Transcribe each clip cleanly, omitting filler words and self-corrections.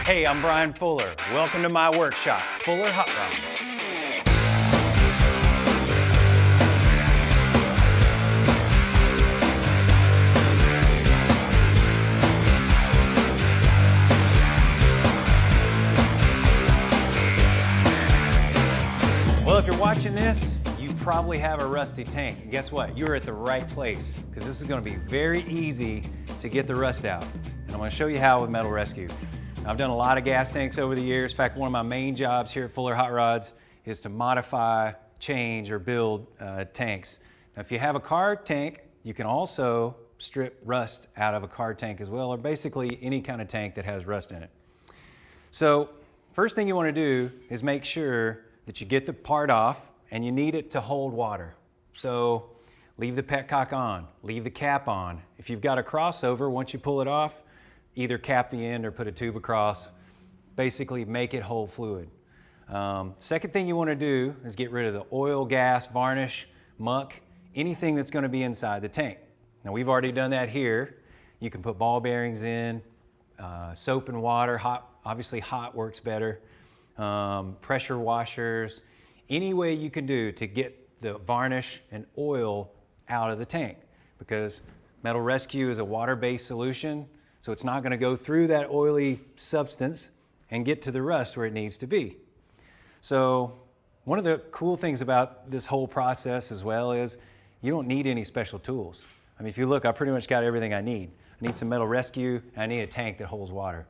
Hey, I'm Brian Fuller. Welcome to my workshop, Fuller Hot Rods. Well, if you're watching this, you probably have a rusty tank. And guess what? You're at the right place, because this is going to be very easy to get the rust out. And I'm going to show you how with Metal Rescue. I've done a lot of gas tanks over the years. In fact, one of my main jobs here at Fuller Hot Rods is to modify, change, or build tanks. Now, if you have a car tank, you can also strip rust out of a car tank as well, or basically any kind of tank that has rust in it. So, first thing you want to do is make sure that you get the part off, and you need it to hold water. So, leave the petcock on, leave the cap on. If you've got a crossover, once you pull it off, either cap the end or put a tube across. Basically make it hold fluid. Second thing you want to do is get rid of the oil, gas, varnish, muck, anything that's going to be inside the tank. Now we've already done that here. You can put ball bearings in, soap and water, hot, obviously hot works better, pressure washers, any way you can do to get the varnish and oil out of the tank, because Metal Rescue is a water-based solution. So it's not going to go through that oily substance and get to the rust where it needs to be. So one of the cool things about this whole process as well is you don't need any special tools. I mean, if you look, I pretty much got everything I need. I need some Metal Rescue, and I need a tank that holds water.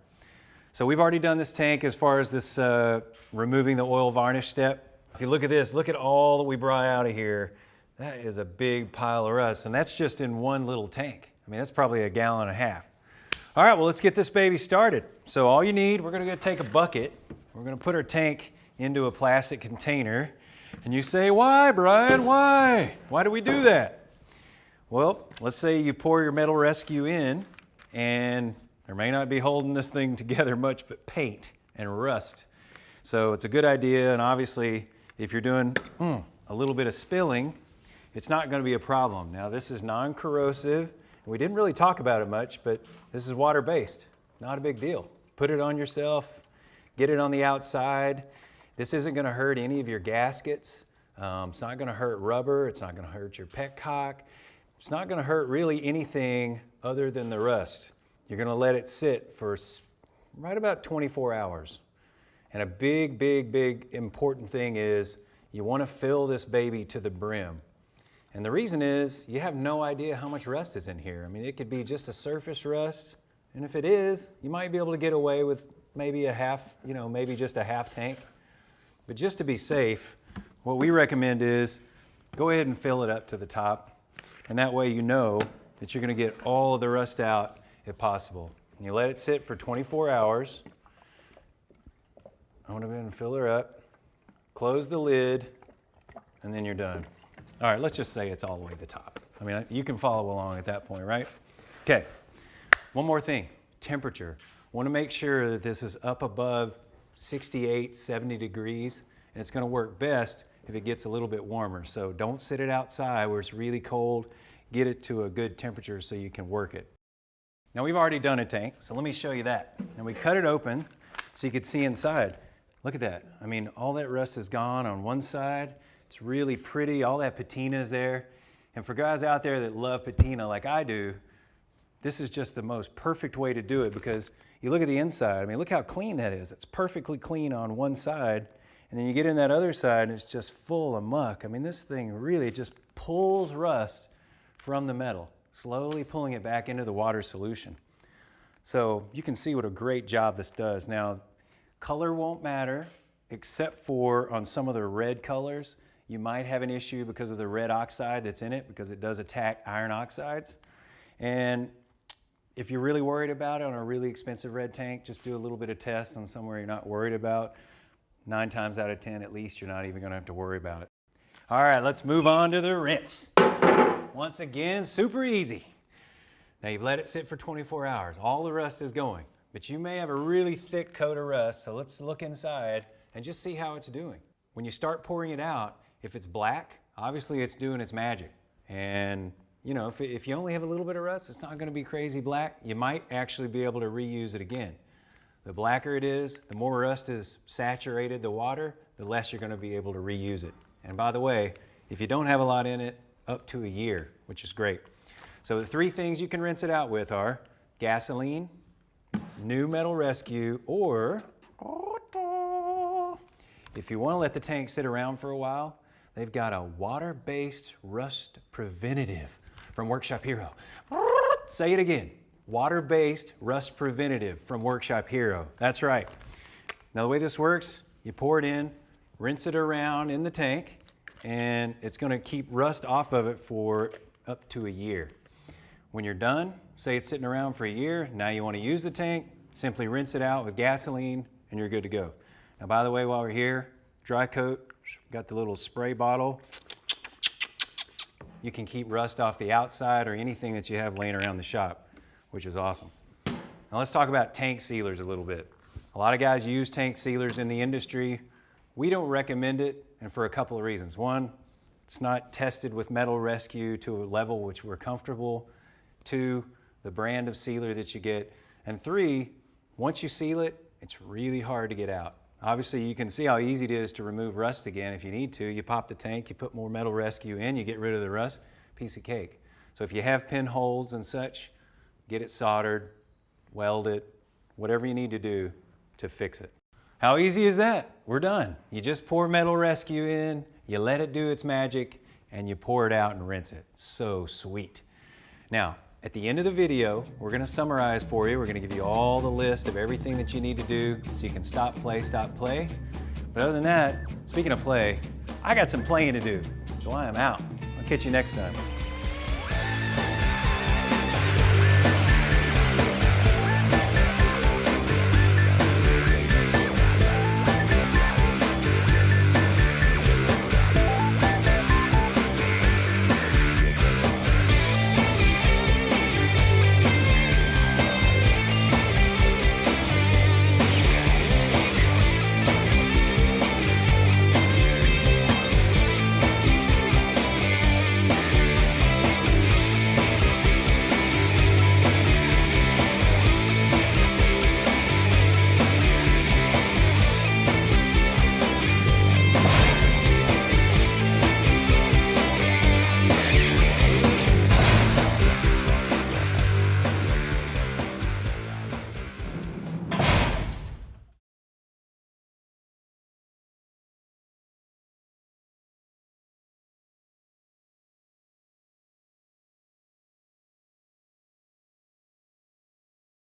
So we've already done this tank as far as this removing the oil varnish step. If you look at this, look at all that we brought out of here. That is a big pile of rust, and that's just in one little tank. I mean, that's probably 1.5 gallons. All right, well, let's get this baby started. So all you need, we're gonna go take a bucket. We're gonna put our tank into a plastic container. And you say, why, Brian, why? Why do we do that? Well, let's say you pour your Metal Rescue in, and there may not be holding this thing together much but paint and rust. So it's a good idea, and obviously, if you're doing a little bit of spilling, it's not gonna be a problem. Now, this is non-corrosive. We didn't really talk about it much, but this is water-based. Not a big deal. Put it on yourself, get it on the outside. This isn't gonna hurt any of your gaskets. It's not gonna hurt rubber. It's not gonna hurt your petcock. It's not gonna hurt really anything other than the rust. You're gonna let it sit for right about 24 hours. And a big, big, big important thing is you wanna fill this baby to the brim. And the reason is, you have no idea how much rust is in here. I mean, it could be just a surface rust, and if it is, you might be able to get away with maybe a half, maybe just a half tank. But just to be safe, what we recommend is, go ahead and fill it up to the top, and that way you know that you're gonna get all of the rust out if possible. And you let it sit for 24 hours. I'm gonna go ahead and fill her up, close the lid, and then you're done. All right, let's just say it's all the way to the top. I mean, you can follow along at that point, right? Okay, one more thing, temperature. Want to make sure that this is up above 68, 70 degrees, and it's gonna work best if it gets a little bit warmer. So don't sit it outside where it's really cold. Get it to a good temperature so you can work it. Now we've already done a tank, so let me show you that. And we cut it open so you could see inside. Look at that. I mean, all that rust is gone on one side. It's really pretty, all that patina is there. And for guys out there that love patina like I do, this is just the most perfect way to do it, because you look at the inside, I mean, look how clean that is. It's perfectly clean on one side, and then you get in that other side and it's just full of muck. I mean, this thing really just pulls rust from the metal, slowly pulling it back into the water solution. So you can see what a great job this does. Now, color won't matter, except for on some of the red colors. You might have an issue because of the red oxide that's in it, because it does attack iron oxides. And if you're really worried about it on a really expensive red tank, just do a little bit of test on somewhere you're not worried about. 9 times out of 10 at least, you're not even gonna have to worry about it. All right, let's move on to the rinse. Once again, super easy. Now you've let it sit for 24 hours. All the rust is going, but you may have a really thick coat of rust, so let's look inside and just see how it's doing. When you start pouring it out, if it's black, obviously it's doing its magic. And if you only have a little bit of rust, it's not gonna be crazy black. You might actually be able to reuse it again. The blacker it is, the more rust is saturated the water, the less you're going to be able to reuse it. And by the way, if you don't have a lot in it, up to a year, which is great. So the 3 things you can rinse it out with are gasoline, new metal rescue, or if you want to let the tank sit around for a while, they've got a water-based rust preventative from Workshop Hero. Say it again. Water-based rust preventative from Workshop Hero. That's right. Now the way this works, you pour it in, rinse it around in the tank, and it's going to keep rust off of it for up to a year. When you're done, say it's sitting around for a year, now you want to use the tank, simply rinse it out with gasoline and you're good to go. Now by the way, while we're here, dry coat, got the little spray bottle. You can keep rust off the outside or anything that you have laying around the shop, which is awesome. Now let's talk about tank sealers a little bit. A lot of guys use tank sealers in the industry. We don't recommend it, and for a couple of reasons. One, it's not tested with metal rescue to a level which we're comfortable. 2, the brand of sealer that you get. And 3, once you seal it, it's really hard to get out. Obviously, you can see how easy it is to remove rust again if you need to. You pop the tank, you put more metal rescue in, you get rid of the rust, piece of cake. So if you have pinholes and such, get it soldered, weld it, whatever you need to do to fix it. How easy is that? We're done. You just pour metal rescue in, you let it do its magic, and you pour it out and rinse it. So sweet. Now, at the end of the video, we're going to summarize for you. We're going to give you all the list of everything that you need to do so you can stop, play. But other than that, speaking of play, I got some playing to do, so I am out. I'll catch you next time.